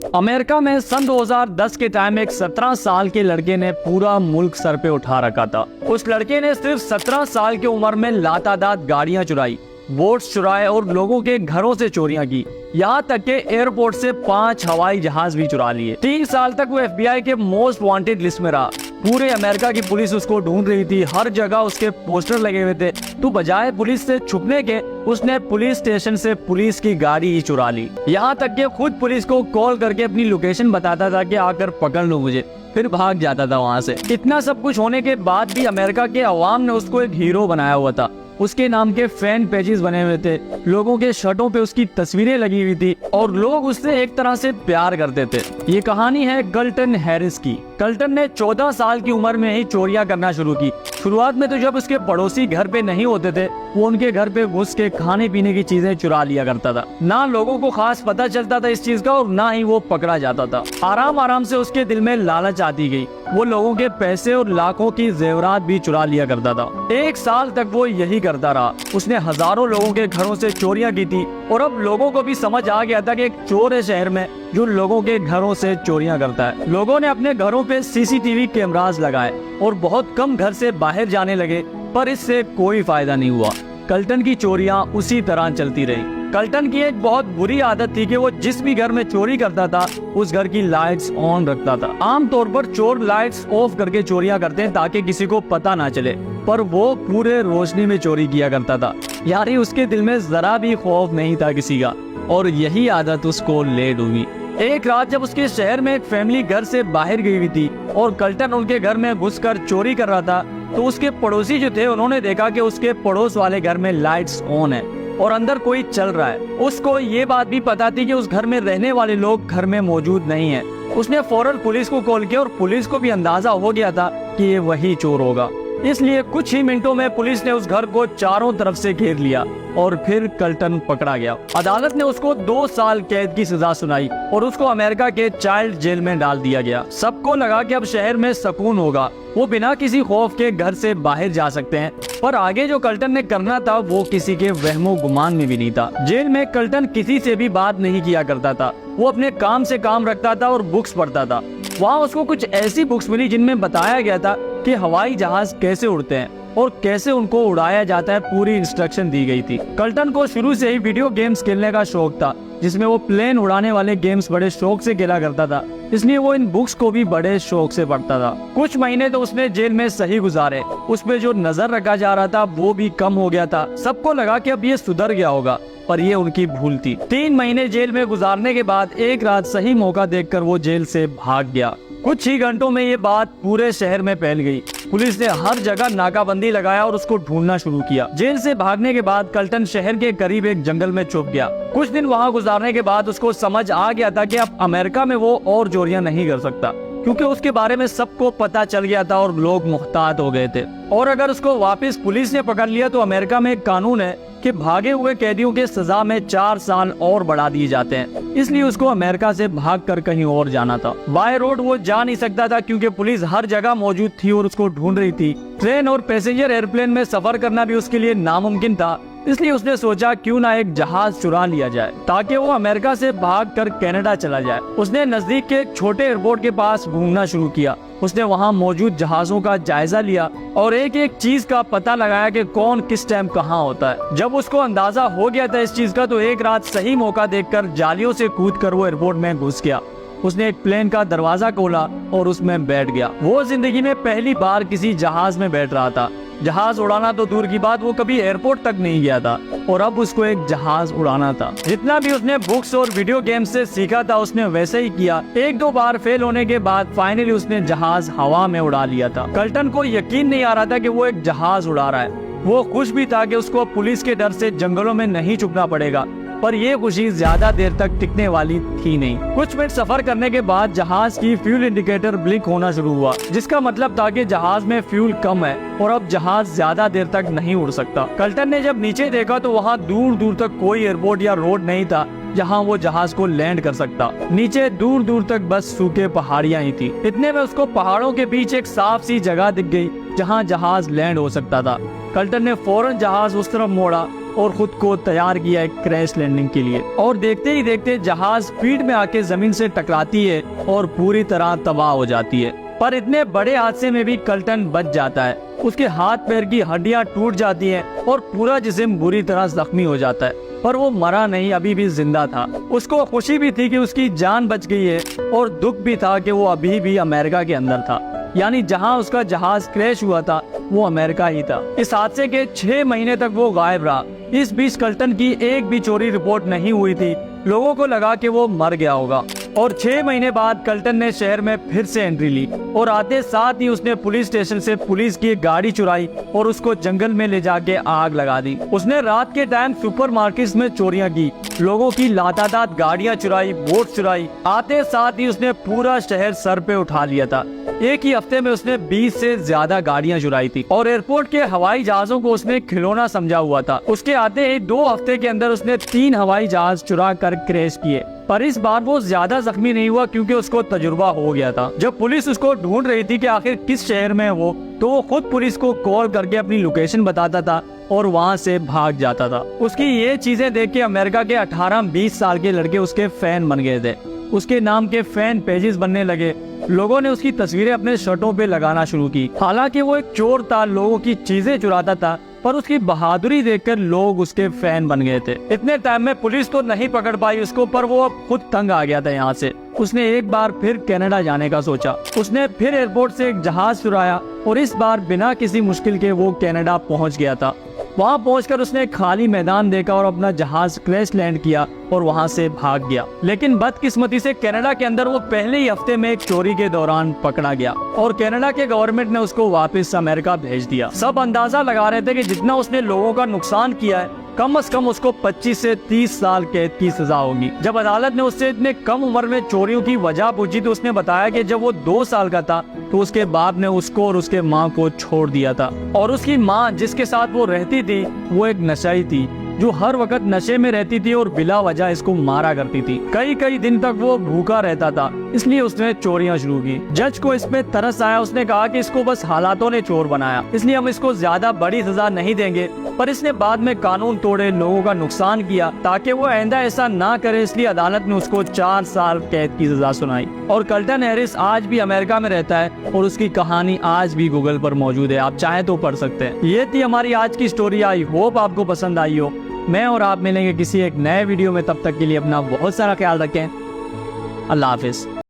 America में सन 2010 के time एक 17 साल के लड़के ने पूरा मुल्क सर पे उठा रखा था। उस लड़के ने सिर्फ 17 साल की उम्र में लातादाद गाड़ियां चुराई, वोट्स चुराए और लोगों के घरों से चोरियां की। यहाँ तक के एयरपोर्ट से 5 हवाई जहाज भी चुरा लिए। 3 साल तक वो FBI के मोस्ट वांटेड लिस्ट में रहा। पूरे अमेरिका की पुलिस उसको ढूंढ रही थी, हर जगह उसके पोस्टर लगे हुए थे। तो बजाय पुलिस से छुपने के उसने पुलिस स्टेशन से पुलिस की गाड़ी ही चुरा ली। यहाँ तक कि खुद पुलिस को कॉल करके अपनी लोकेशन बताता था कि आकर पकड़ लो मुझे, फिर भाग जाता था वहाँ से। इतना सब कुछ होने के बाद भी अमेरिका के अवाम ने उसको एक हीरो बनाया हुआ था। उसके नाम के फैन पेजेस बने हुए थे, लोगों के शर्टों पे उसकी तस्वीरें लगी हुई थी और लोग उससे एक तरह से प्यार करते थे। ये कहानी है कल्टन हैरिस की। कल्टन ने 14 साल की उम्र में ही चोरियां करना शुरू की। शुरुआत में तो जब उसके पड़ोसी घर पे नहीं होते थे, वो उनके घर पे घुस के खाने पीने की चीजें चुरा लिया करता था। ना लोगों को खास पता चलता था इस चीज का और ना ही वो पकड़ा जाता था। आराम आराम से उसके दिल में लालच आती गई। वो लोगों के पैसे और लाखों की जेवरात भी चुरा लिया करता था। 1 साल तक वो यही करता रहा। उसने हजारों लोगों के घरों से चोरियां की थी और अब लोगों को भी समझ आ गया था कि एक चोर है शहर में जो लोगों के घरों से चोरियां करता है। लोगों ने अपने घरों पे CCTV कैमरास लगाए और बहुत कम घर से बाहर जाने लगे, पर इससे कोई फायदा नहीं हुआ। कल्टन की चोरियां उसी तरह चलती रही। कल्टन की एक बहुत बुरी आदत थी कि वो जिस भी घर में चोरी करता था उस घर की लाइट्स ऑन रखता था। आमतौर पर चोर लाइट्स ऑफ करके चोरियां करते हैं ताकि किसी को पता ना चले, पर वो पूरे रोशनी में चोरी किया करता था। यानी उसके दिल में जरा भी खौफ नहीं था किसी का, और यही आदत उसको ले डूबी। एक रात जब उसके शहर में एक फैमिली घर से बाहर गई हुई थी और कल्टन उनके घर में घुसकर चोरी कर रहा था, तो उसके पड़ोसी जो थे उन्होंने देखा कि उसके पड़ोस वाले घर में लाइट्स ऑन है और अंदर कोई चल रहा है। उसको ये बात भी पता थी कि उस घर में रहने वाले लोग घर में मौजूद नहीं है। उसने फौरन पुलिस को कॉल किया और पुलिस को भी अंदाजा हो गया था कि ये वही चोर होगा। इसलिए कुछ ही मिनटों में पुलिस ने उस घर को चारों तरफ से घेर लिया और फिर कल्टन पकड़ा गया। अदालत ने उसको 2 साल कैद की सजा सुनाई और उसको अमेरिका के चाइल्ड जेल में डाल दिया गया। सबको लगा कि अब शहर में सुकून होगा, वो बिना किसी खौफ के घर से बाहर जा सकते हैं। पर आगे जो कल्टन ने करना था वो किसी के वहमो गुमान में भी नहीं था। जेल में कल्टन किसी से भी बात नहीं किया करता था। वो अपने काम से काम रखता था और बुक्स पढ़ता था। वहाँ उसको कुछ ऐसी बुक्स मिली जिनमें बताया गया था कि हवाई जहाज कैसे उड़ते हैं और कैसे उनको उड़ाया जाता है, पूरी इंस्ट्रक्शन दी गई थी। कल्टन को शुरू से ही वीडियो गेम्स खेलने का शौक था, जिसमें वो प्लेन उड़ाने वाले गेम्स बड़े शौक से खेला करता था, इसलिए वो इन बुक्स को भी बड़े शौक से पढ़ता था। कुछ महीने तो उसने जेल में सही गुजारे। उस पे जो नजर रखा जा रहा था वो भी कम हो गया था। सबको लगा कि अब ये सुधर गया होगा, पर ये उनकी भूल थी। 3 महीने जेल में गुजारने के बाद एक रात सही मौका देखकर वो जेल से भाग गया। कुछ ही घंटों में ये बात पूरे शहर में फैल गई। पुलिस ने हर जगह नाकाबंदी लगाया और उसको ढूंढना शुरू किया। जेल से भागने के बाद कल्टन शहर के करीब एक जंगल में छुप गया। कुछ दिन वहाँ गुजारने के बाद उसको समझ आ गया था कि अब अमेरिका में वो और चोरियां नहीं कर सकता, क्योंकि उसके बारे में सबको पता चल गया था और लोग मुहतात हो गए थे। और अगर उसको वापस पुलिस ने पकड़ लिया तो अमेरिका में एक कानून है कि भागे हुए कैदियों के सजा में 4 साल और बढ़ा दिए जाते हैं। इसलिए उसको अमेरिका से भागकर कहीं और जाना था। बाय रोड वो जा नहीं सकता था क्योंकि पुलिस हर जगह मौजूद थी और उसको ढूंढ रही थी। ट्रेन और पैसेंजर एयरप्लेन में सफर करना भी उसके लिए नामुमकिन था। इसलिए उसने सोचा क्यों ना एक जहाज चुरा लिया जाए ताकि वो अमेरिका से भागकर कनाडा चला जाए। उसने नजदीक के एक छोटे एयरपोर्ट के पास घूमना शुरू किया। उसने वहाँ मौजूद जहाजों का जायजा लिया और एक एक चीज का पता लगाया कि कौन किस टाइम कहाँ होता है। जब उसको अंदाजा हो गया था इस चीज का, तो एक रात सही मौका देखकर जालियों से कूदकर वो एयरपोर्ट में घुस गया। उसने एक प्लेन का दरवाजा खोला और उसमें बैठ गया। वो जिंदगी में पहली बार किसी जहाज में बैठ रहा था। जहाज उड़ाना तो दूर की बात, वो कभी एयरपोर्ट तक नहीं गया था और अब उसको एक जहाज उड़ाना था। जितना भी उसने बुक्स और वीडियो गेम से सीखा था उसने वैसे ही किया। 1-2 बार फेल होने के बाद फाइनली उसने जहाज हवा में उड़ा लिया था। कल्टन को यकीन नहीं आ रहा था कि वो एक जहाज उड़ा रहा है। वो खुश भी था कि उसको पुलिस के डर से जंगलों में नहीं छुपना पड़ेगा, पर ये खुशी ज्यादा देर तक टिकने वाली थी नहीं। कुछ मिनट सफर करने के बाद जहाज की फ्यूल इंडिकेटर ब्लिंक होना शुरू हुआ, जिसका मतलब था कि जहाज में फ्यूल कम है और अब जहाज ज्यादा देर तक नहीं उड़ सकता। कल्टन ने जब नीचे देखा तो वहाँ दूर दूर तक कोई एयरपोर्ट या रोड नहीं था जहाँ वो जहाज को लैंड कर सकता। नीचे दूर दूर तक बस सूखे पहाड़ियाँ ही थी। इतने में उसको पहाड़ों के बीच एक साफ सी जगह दिख गई जहाँ जहाज लैंड हो सकता था। कल्टन ने फौरन जहाज उस तरफ मोड़ा और खुद को तैयार किया एक क्रैश लैंडिंग के लिए। और देखते ही देखते जहाज स्पीड में आके जमीन से टकराती है और पूरी तरह तबाह हो जाती है। पर इतने बड़े हादसे में भी कल्टन बच जाता है। उसके हाथ पैर की हड्डियां टूट जाती हैं और पूरा जिस्म बुरी तरह जख्मी हो जाता है, पर वो मरा नहीं, अभी भी जिंदा था। उसको खुशी भी थी कि उसकी जान बच गई है और दुख भी था कि वो अभी भी अमेरिका के अंदर था, यानी जहां उसका जहाज क्रैश हुआ था वो अमेरिका ही था। इस हादसे के 6 महीने तक वो गायब रहा। इस बीच कल्टन की एक भी चोरी रिपोर्ट नहीं हुई थी। लोगों को लगा कि वो मर गया होगा। और 6 महीने बाद कल्टन ने शहर में फिर से एंट्री ली और आते साथ ही उसने पुलिस स्टेशन से पुलिस की एक गाड़ी चुराई और उसको जंगल में ले जाके आग लगा दी। उसने रात के टाइम सुपरमार्केट्स में चोरियां की, लोगों की लातादाद गाड़ियां चुराई, बोट चुराई। आते साथ ही उसने पूरा शहर सर पे उठा लिया था। एक ही हफ्ते में उसने 20 से ज्यादा गाड़ियां चुराई थी और एयरपोर्ट के हवाई जहाजों को उसने खिलौना समझा हुआ था। उसके आते ही 2 हफ्ते के अंदर उसने 3 हवाई जहाज चुरा कर क्रैश किए। पर इस बार वो ज्यादा जख्मी नहीं हुआ क्योंकि उसको तजुर्बा हो गया था। जब पुलिस उसको ढूंढ रही थी कि आखिर किस शहर में है वो, तो वो खुद पुलिस को कॉल करके अपनी लोकेशन बताता था और वहाँ से भाग जाता था। उसकी ये चीजें देख के अमेरिका के 18-20 साल के लड़के उसके फैन बन गए थे। उसके नाम के फैन पेजेस बनने लगे। लोगों ने उसकी तस्वीरें अपने शर्टों पे लगाना शुरू की। हालांकि वो एक चोर था, लोगों की चीजें चुराता था, पर उसकी बहादुरी देखकर लोग उसके फैन बन गए थे। इतने टाइम में पुलिस तो नहीं पकड़ पाई उसको, पर वो अब खुद तंग आ गया था यहाँ से। उसने एक बार फिर कनाडा जाने का सोचा। उसने फिर एयरपोर्ट से एक जहाज चुराया और इस बार बिना किसी मुश्किल के वो कनाडा पहुँच गया था। वहाँ पहुंचकर उसने एक खाली मैदान देखा और अपना जहाज क्रैश लैंड किया और वहाँ से भाग गया। लेकिन बदकिस्मती से कनाडा के अंदर वो पहले ही हफ्ते में एक चोरी के दौरान पकड़ा गया और कनाडा के गवर्नमेंट ने उसको वापस अमेरिका भेज दिया। सब अंदाजा लगा रहे थे कि जितना उसने लोगों का नुकसान किया है, कम से कम उसको 25 से 30 साल कैद की सजा होगी। जब अदालत ने उससे इतने कम उम्र में चोरियों की वजह पूछी तो उसने बताया कि जब वो 2 साल का था तो उसके बाप ने उसको और उसके माँ को छोड़ दिया था और उसकी माँ जिसके साथ वो रहती थी वो एक नशाई थी जो हर वक्त नशे में रहती थी और बिला वजह इसको मारा करती थी। कई दिन तक वो भूखा रहता था, इसलिए उसने चोरियां शुरू की। जज को इस पे तरस आया। उसने कहा कि इसको बस हालातों ने चोर बनाया, इसलिए हम इसको ज्यादा बड़ी सजा नहीं देंगे। पर इसने बाद में कानून तोड़े, लोगों का नुकसान किया ताकि वो आइंदा ऐसा ना करे, इसलिए अदालत ने उसको 4 साल कैद की सजा सुनाई। और कल्टन हैरिस आज भी अमेरिका में रहता है और उसकी कहानी आज भी गूगल पर मौजूद है, आप चाहे तो पढ़ सकते हैं। ये थी हमारी आज की स्टोरी। आई होप आपको पसंद आई हो। मैं और आप मिलेंगे किसी एक नए वीडियो में, तब तक के लिए अपना बहुत सारा ख्याल रखें। अल्लाह हाफिज।